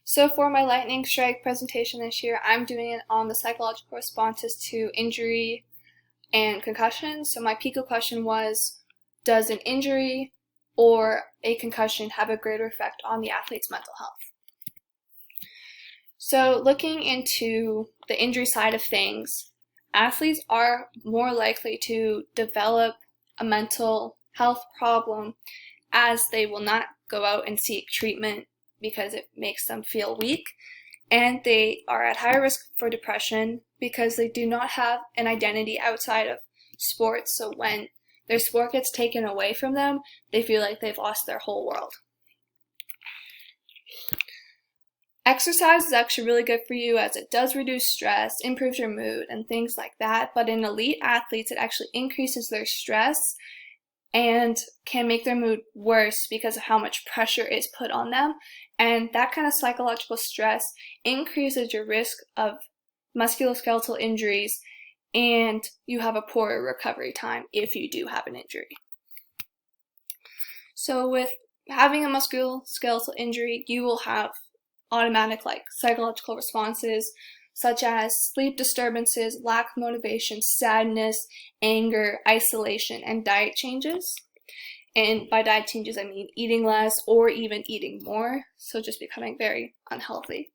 So for my lightning strike presentation this year, I'm doing it on the psychological responses to injury and concussion. So my PICO question was, does an injury or a concussion have a greater effect on the athlete's mental health? So looking into the injury side of things, athletes are more likely to develop a mental health problem as they will not go out and seek treatment because it makes them feel weak, and they are at higher risk for depression because they do not have an identity outside of sports. So when their sport gets taken away from them, they feel like they've lost their whole world. Exercise is actually really good for you as it does reduce stress, improves your mood, and things like that. But in elite athletes, it actually increases their stress and can make their mood worse because of how much pressure is put on them. And that kind of psychological stress increases your risk of musculoskeletal injuries, and you have a poorer recovery time if you do have an injury. So with having a musculoskeletal injury, you will have automatic psychological responses such as sleep disturbances, lack of motivation, sadness, anger, isolation, and diet changes. And by diet changes, I mean eating less or even eating more, so just becoming very unhealthy.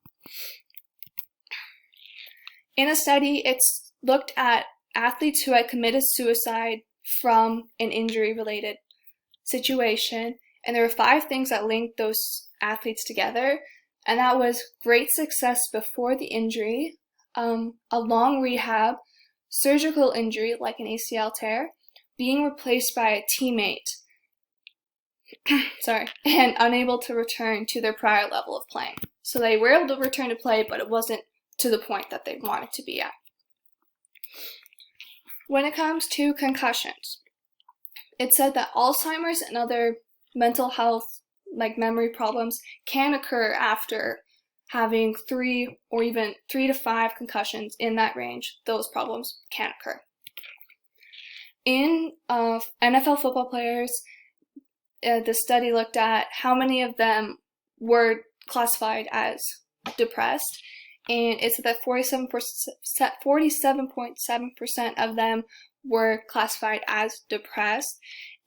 In a study, it's looked at athletes who had committed suicide from an injury-related situation, and there were 5 things that linked those athletes together, and that was great success before the injury, a long rehab, surgical injury like an ACL tear, being replaced by a teammate, and unable to return to their prior level of playing. So they were able to return to play, but it wasn't to the point that they wanted to be at. When it comes to concussions, it said that Alzheimer's and other mental health, like memory problems, can occur after having 3 or even 3 to 5 concussions in that range. Those problems can occur. In NFL football players, the study looked at how many of them were classified as depressed, and it said that 47.7% of them were classified as depressed.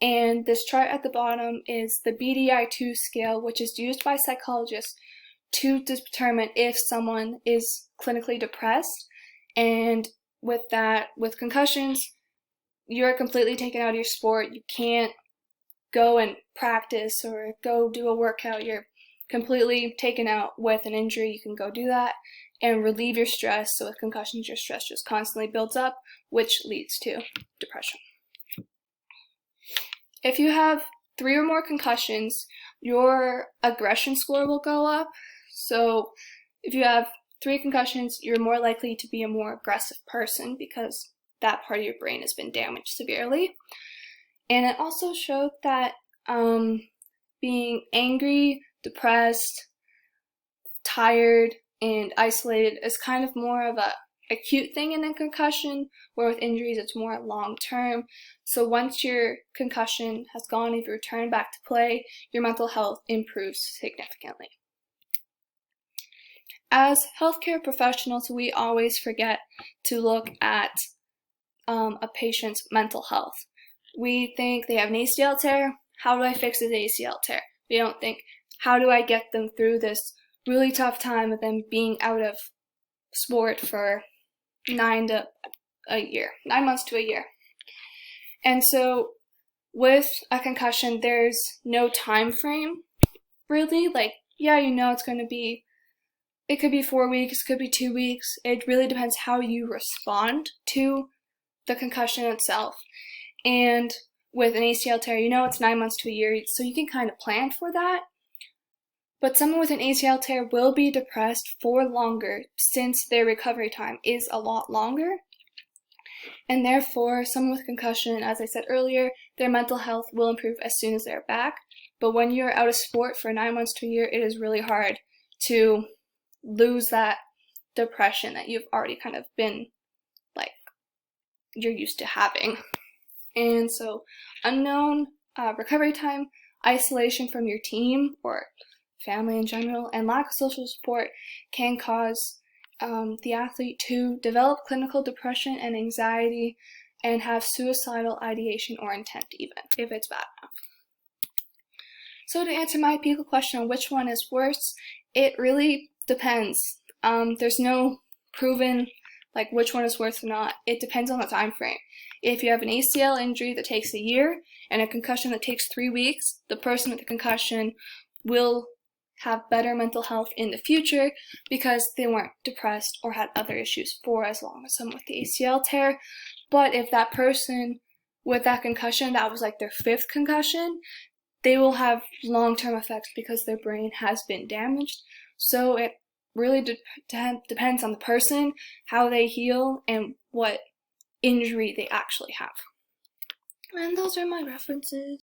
And this chart at the bottom is the BDI-2 scale, which is used by psychologists to determine if someone is clinically depressed. And with that, with concussions, you're completely taken out of your sport. You can't go and practice or go do a workout. You're completely taken out. With an injury, you can go do that and relieve your stress. So with concussions, your stress just constantly builds up, which leads to depression. If you have 3 or more concussions, your aggression score will go up. So if you have 3 concussions, you're more likely to be a more aggressive person because that part of your brain has been damaged severely. And it also showed that being angry, depressed, tired, and isolated is kind of more of a acute thing in a concussion, where with injuries it's more long-term. So once your concussion has gone, if you return back to play, your mental health improves significantly. As healthcare professionals, we always forget to look at a patient's mental health. We think they have an ACL tear, how do I fix this ACL tear? We don't think, how do I get them through this really tough time of them being out of sport for 9 months to a year. And so with a concussion, there's no time frame really. It's going to be, it could be 4 weeks, could be 2 weeks. It really depends how you respond to the concussion itself. And with an ACL tear, it's 9 months to a year, so you can kind of plan for that. But someone with an ACL tear will be depressed for longer since their recovery time is a lot longer. And therefore, someone with concussion, as I said earlier, their mental health will improve as soon as they're back. But when you're out of sport for 9 months to a year, it is really hard to lose that depression that you've already kind of been, you're used to having. And so unknown recovery time, isolation from your team or family in general, and lack of social support can cause the athlete to develop clinical depression and anxiety and have suicidal ideation or intent, even if it's bad enough. So to answer my people question on which one is worse, it really depends. There's no proven like which one is worse or not. It depends on the time frame. If you have an ACL injury that takes a year and a concussion that takes 3 weeks, the person with the concussion will have better mental health in the future because they weren't depressed or had other issues for as long as someone with the ACL tear. But if that person with that concussion, that was like their 5th concussion, they will have long-term effects because their brain has been damaged. So it really depends on the person, how they heal, and what injury they actually have. And those are my references.